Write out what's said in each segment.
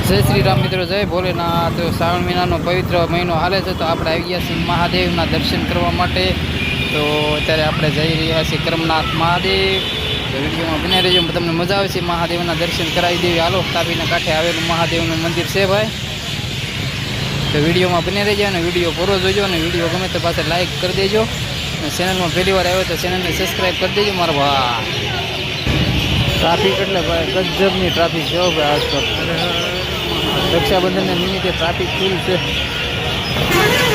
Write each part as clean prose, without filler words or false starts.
જય શ્રી રામ મિત્રો, જય ભોલેનાથ। શ્રાવણ મહિનાનો પવિત્ર મહિનો હાલે છે, તો આપણે આવી ગયા છીએ મહાદેવના દર્શન કરવા માટે। તો અત્યારે આપણે જઈ રહ્યા છીએ કરમનાથ મહાદેવ। તો વિડીયોમાં બને રહેજો, તમને મજા આવશે। મહાદેવના દર્શન કરાવી દેવી। હાલો, તાપીના કાંઠે આવેલું મહાદેવનું મંદિર છે ભાઈ। તો વિડીયોમાં બને રહેજો અને વિડીયો પૂરો જોજો, અને વિડીયો ગમે તો પાછળ લાઈક કરી દેજો, અને ચેનલમાં પહેલી વાર આવ્યો તો ચેનલને સબસ્ક્રાઈબ કરી દેજો મારા ભાઈ। ટ્રાફિક એટલે ભાઈ ગજબની ટ્રાફિક છે ભાઈ આજ તો। રક્ષાબંધનના નિમિત્તે ટ્રાફિક ફૂલ છે।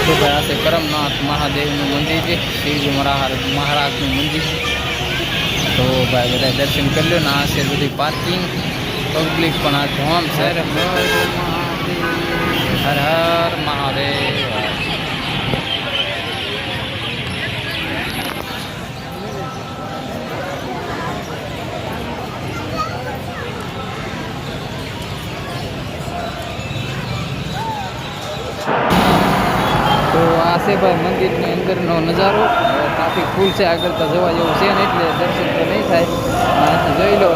તો ભાઈ આ છે કરમનાથ મહાદેવનું મંદિર છે, શિવજી મહારાજનું મંદિર। તો ભાઈ બધા દર્શન કરી લો ને। આ છે બધી પાર્કિંગ, પબ્લિક પણ આ ધોમ છે। હર હર મહાદેવ। તો આ છે ભાઈ મંદિરની અંદરનો નજારો। ટ્રાફિક ફૂલ છે, આગળ તો જવા જેવું છે ને, એટલે દર્શન તો નહીં થાય। જોઈ લો